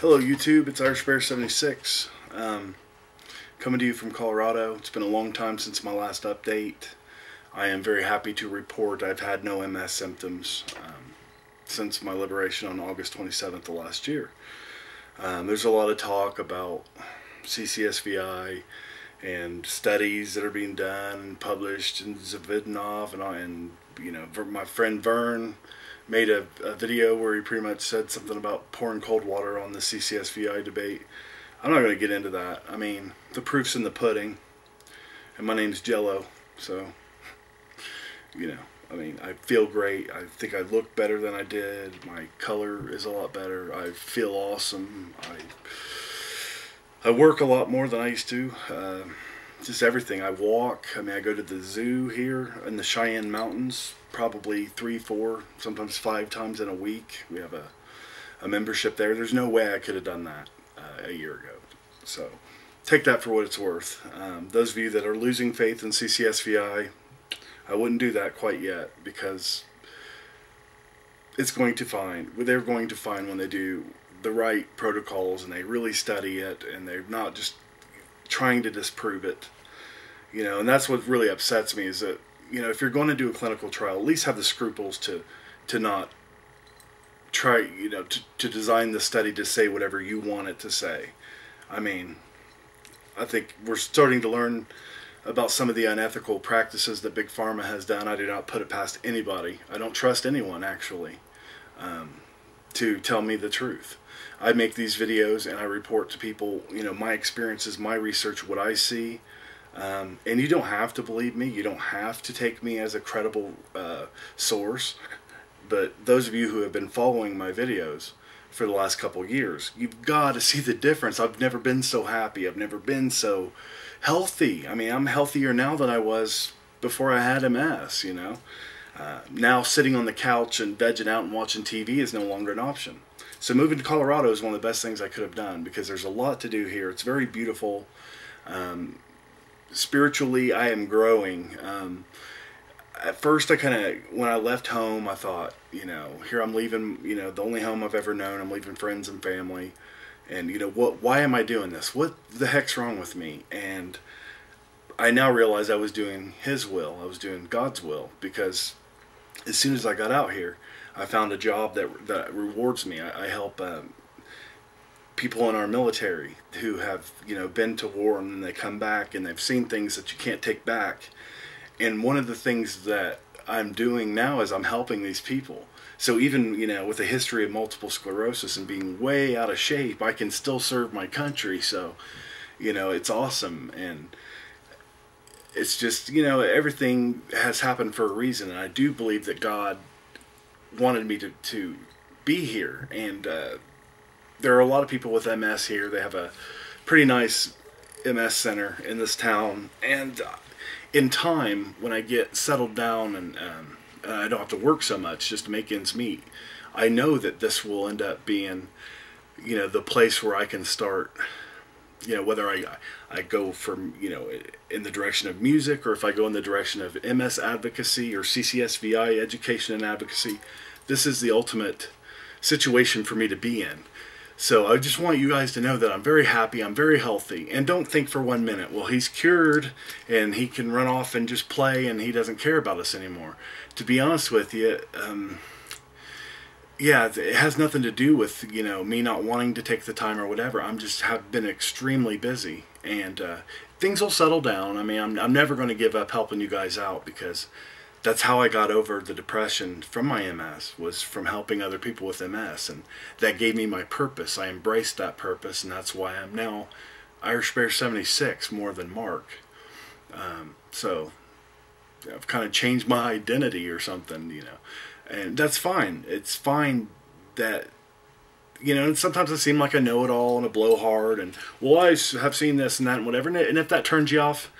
Hello YouTube, it's IrishBear76, coming to you from Colorado. It's been a long time since my last update. I am very happy to report I've had no MS symptoms since my liberation on August 27th of last year. There's a lot of talk about CCSVI and studies that are being done and published in Zavidnov and you know, my friend Vern made a video where he pretty much said something about pouring cold water on the CCSVI debate. I'm not going to get into that. I mean, the proof's in the pudding, and my name's Jello, so, you know, I mean, I feel great. I think I look better than I did. My color is a lot better. I feel awesome. I work a lot more than I used to. Just everything. I walk. I mean, I go to the zoo here in the Cheyenne Mountains probably 3, 4, sometimes 5 times in a week. We have a membership there. There's no way I could have done that a year ago. So take that for what it's worth. Those of you that are losing faith in CCSVI, I wouldn't do that quite yet, because it's going to find, they're going to find when they do the right protocols and they really study it and they're not just trying to disprove it, you know. And that's what really upsets me, is that, you know, if you're going to do a clinical trial, at least have the scruples to not try, you know, to design the study to say whatever you want it to say. I mean, I think we're starting to learn about some of the unethical practices that Big Pharma has done. I do not put it past anybody. I don't trust anyone, actually, to tell me the truth. I make these videos and I report to people, you know, my experiences, my research, what I see. And you don't have to believe me. You don't have to take me as a credible source. But those of you who have been following my videos for the last couple of years, you've got to see the difference. I've never been so happy. I've never been so healthy. I mean, I'm healthier now than I was before I had MS, you know. Now sitting on the couch and vegging out and watching TV is no longer an option. So moving to Colorado is one of the best things I could have done, because there's a lot to do here. It's very beautiful. Spiritually, I am growing. At first, when I left home, I thought, you know, here I'm leaving, you know, the only home I've ever known. I'm leaving friends and family. And, you know, why am I doing this? What the heck's wrong with me? And I now realize I was doing His will. I was doing God's will, because as soon as I got out here, I found a job that rewards me. I help people in our military who have, you know, been to war and then they come back and they've seen things that you can't take back. And one of the things that I'm doing now is I'm helping these people. So even, you know, with a history of multiple sclerosis and being way out of shape, I can still serve my country. So, you know, it's awesome. And it's just, you know, everything has happened for a reason. And I do believe that God wanted me to be here. And there are a lot of people with MS here. They have a pretty nice MS center in this town. And in time, when I get settled down and I don't have to work so much just to make ends meet, I know that this will end up being, you know, the place where I can start, you know, whether I go from, you know, in the direction of music, or if I go in the direction of MS advocacy or CCSVI education and advocacy, this is the ultimate situation for me to be in. So I just want you guys to know that I'm very happy, I'm very healthy, and don't think for 1 minute, well, he's cured and he can run off and just play and he doesn't care about us anymore. To be honest with you, yeah, it has nothing to do with, you know, me not wanting to take the time or whatever. I'm just have been extremely busy, and things will settle down. I mean, I'm never going to give up helping you guys out, because that's how I got over the depression from my MS, was from helping other people with MS, and that gave me my purpose. I embraced that purpose, and that's why I'm now IrishBear76 more than Mark. So I've kind of changed my identity or something, you know, and that's fine. It's fine that, you know, sometimes I seem like I know it all and a blowhard, and, well, I have seen this and that and whatever, and if that turns you off,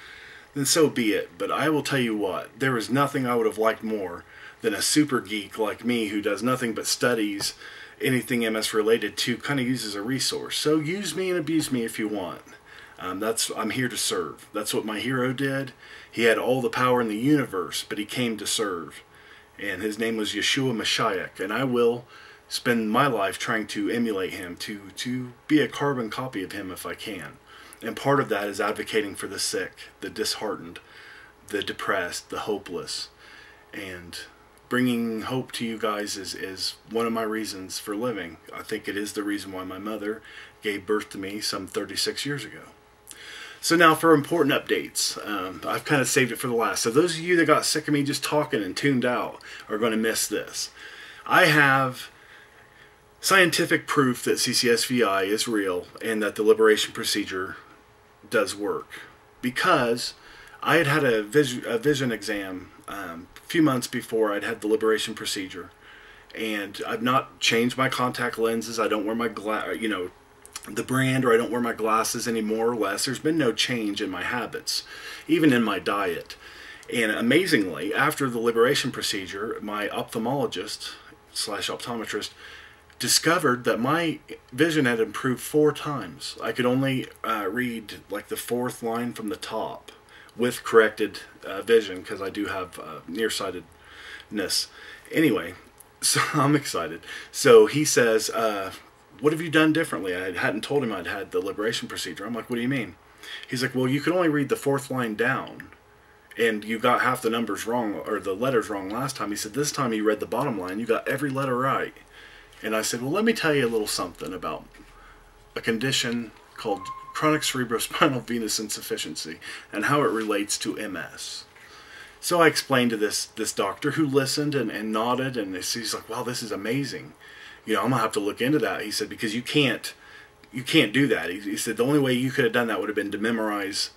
then so be it. But I will tell you what, there is nothing I would have liked more than a super geek like me who does nothing but studies anything MS related to kind of use as a resource. So use me and abuse me if you want. I'm here to serve. That's what my hero did. He had all the power in the universe, but he came to serve. And his name was Yeshua Mashiach. And I will spend my life trying to emulate him, to be a carbon copy of him if I can. And part of that is advocating for the sick, the disheartened, the depressed, the hopeless. And bringing hope to you guys is one of my reasons for living. I think it is the reason why my mother gave birth to me some 36 years ago. So now for important updates. I've kind of saved it for the last. So those of you that got sick of me just talking and tuned out are going to miss this. I have scientific proof that CCSVI is real and that the liberation procedure does work, because I had had a vision exam a few months before I'd had the liberation procedure, and I've not changed my contact lenses. I don't wear my the brand, or I don't wear my glasses any more or less. There's been no change in my habits, even in my diet. And amazingly, after the liberation procedure, my ophthalmologist / optometrist discovered that my vision had improved 4 times. I could only read like the 4th line from the top with corrected vision, because I do have nearsightedness. Anyway, so I'm excited. So he says, what have you done differently? I hadn't told him I'd had the liberation procedure. I'm like, what do you mean? He's like, well, you could only read the 4th line down, and you got half the numbers wrong, or the letters wrong last time. He said, this time you read the bottom line. You got every letter right. And I said, well, let me tell you a little something about a condition called chronic cerebrospinal venous insufficiency and how it relates to MS. So I explained to this doctor, who listened and nodded, and he's like, wow, this is amazing. I'm going to have to look into that. He said, because you can't do that. He said the only way you could have done that would have been to memorize,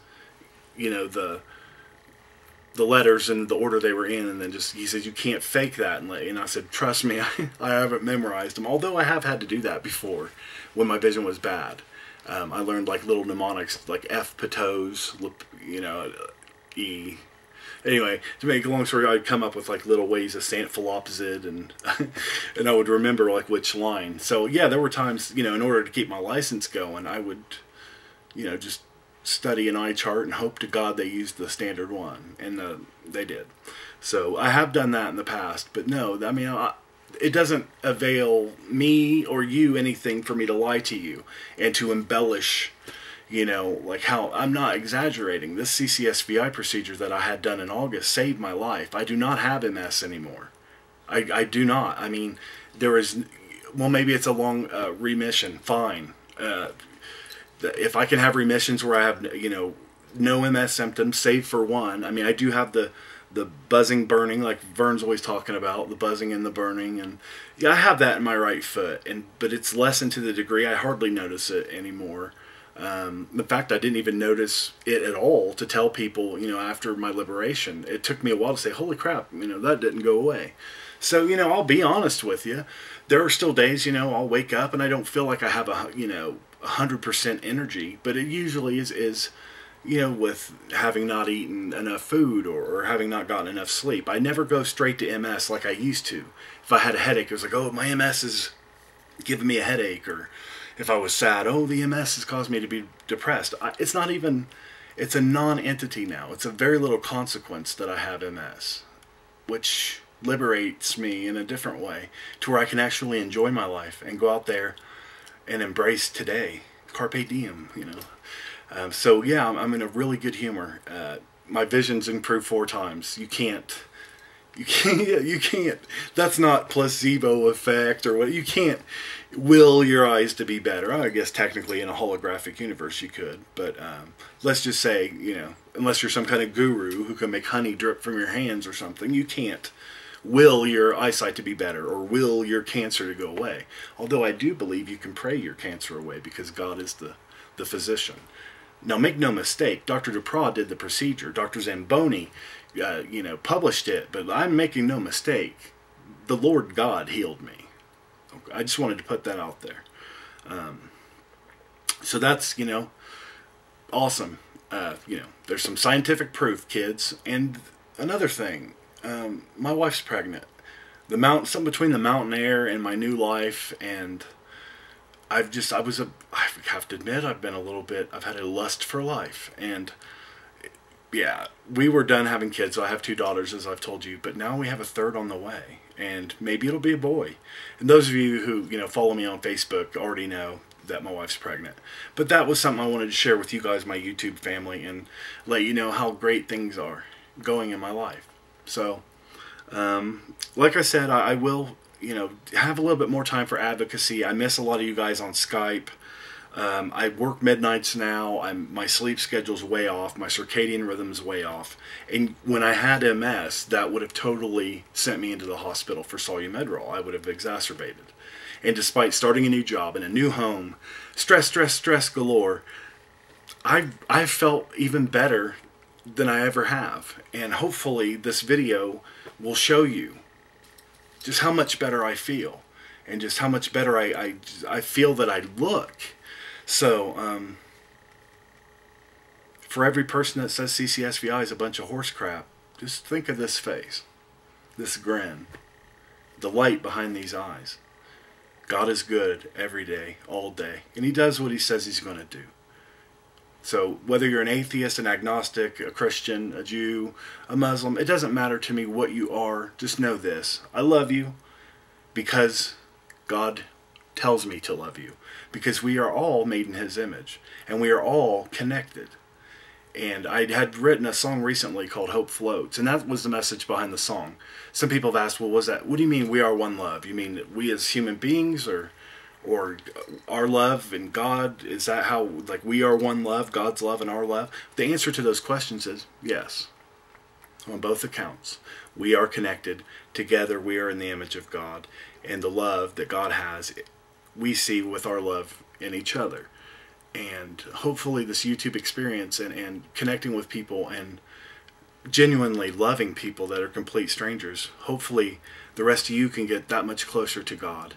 the letters in the order they were in, and then he said, you can't fake that. And I said, trust me, I haven't memorized them, although I have had to do that before when my vision was bad. I learned like little mnemonics, like F, ptoes, E. Anyway, to make a long story, I'd come up with like little ways of saying phalopzid, and and I would remember like which line. So yeah, there were times, in order to keep my license going, I would, just study an eye chart and hope to God they used the standard one, and they did. So I have done that in the past, but no, I mean, it doesn't avail me or you anything for me to lie to you and to embellish, like how I'm not exaggerating. This CCSVI procedure that I had done in August saved my life. I do not have MS anymore. I do not. I mean, there is, well, maybe it's a long remission. Fine. If I can have remissions where I have, no MS symptoms, save for one. I mean, I do have the buzzing, burning, like Vern's always talking about, the buzzing and the burning, and yeah, I have that in my right foot, but it's lessened to the degree I hardly notice it anymore. In fact, I didn't even notice it at all to tell people, after my liberation. It took me a while to say, holy crap, that didn't go away. So, I'll be honest with you. There are still days, I'll wake up and I don't feel like I have 100% energy, but it usually is with having not eaten enough food or having not gotten enough sleep. I never go straight to MS like I used to. If I had a headache, it was like, oh, my MS is giving me a headache. Or if I was sad, oh, the MS has caused me to be depressed. It's not even, it's a non-entity now. It's a very little consequence that I have MS, which liberates me in a different way to where I can actually enjoy my life and go out there and embrace today. Carpe diem, so yeah, I'm in a really good humor. My vision's improved 4 times. You can't. That's not placebo effect or what. You can't will your eyes to be better. I guess technically in a holographic universe you could, but let's just say, unless you're some kind of guru who can make honey drip from your hands or something, you can't will your eyesight to be better or will your cancer to go away. Although I do believe you can pray your cancer away, because God is the physician. Now, make no mistake, Dr. Duprá did the procedure. Dr. Zamboni, published it, but I'm making no mistake. The Lord God healed me. I just wanted to put that out there. So that's, awesome. There's some scientific proof, kids. And another thing, my wife's pregnant. Something between the mountain air and my new life, and I have to admit, I've had a lust for life. And yeah, we were done having kids, so I have 2 daughters, as I've told you, but now we have a 3rd on the way. and maybe it'll be a boy. And those of you who, follow me on Facebook already know that my wife's pregnant. But that was something I wanted to share with you guys, my YouTube family, and let you know how great things are going in my life. So, like I said, I will, have a little bit more time for advocacy. I miss a lot of you guys on Skype. I work midnights now. My sleep schedule's way off. My circadian rhythm's way off. And when I had MS, that would have totally sent me into the hospital for Solumedrol. I would have exacerbated. And despite starting a new job in a new home, stress galore, I've felt even better than I ever have. And hopefully this video will show you just how much better I feel. And just how much better I feel that I look. So, for every person that says CCSVI is a bunch of horse crap, just think of this face, this grin, the light behind these eyes. God is good every day, all day, and He does what He says He's going to do. So whether you're an atheist, an agnostic, a Christian, a Jew, a Muslim, it doesn't matter to me what you are. Just know this: I love you because God tells me to love you, because we are all made in His image, and we are all connected. And I had written a song recently called Hope Floats, and that was the message behind the song. Some people have asked, well, what do you mean we are one love? You mean we as human beings, or our love and God? Is that how, like, we are one love, God's love and our love? The answer to those questions is yes. On both accounts, we are connected. Together we are in the image of God, and the love that God has, we see with our love in each other. And hopefully this YouTube experience and connecting with people and genuinely loving people that are complete strangers, hopefully the rest of you can get that much closer to God,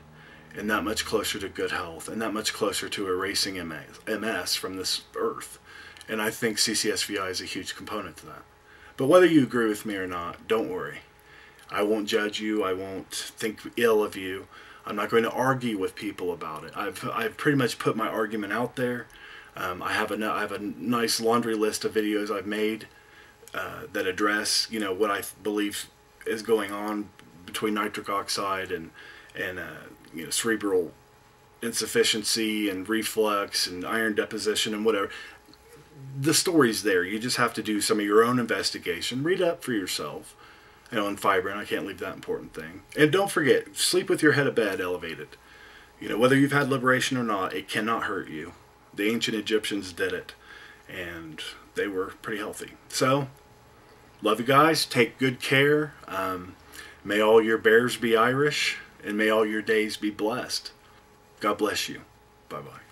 and that much closer to good health, and that much closer to erasing MS from this earth. And I think CCSVI is a huge component to that. But whether you agree with me or not, don't worry. I won't judge you. I won't think ill of you. I'm not going to argue with people about it. I've pretty much put my argument out there. I have a nice laundry list of videos I've made that address, what I believe is going on between nitric oxide and cerebral insufficiency and reflux and iron deposition and whatever. The story's there. You just have to do some of your own investigation. Read up for yourself. And fibrin, I can't leave that important thing. And don't forget, sleep with your head of bed elevated. Whether you've had liberation or not, it cannot hurt you. The ancient Egyptians did it, and they were pretty healthy. So, love you guys. Take good care. May all your bears be Irish, and may all your days be blessed. God bless you. Bye-bye.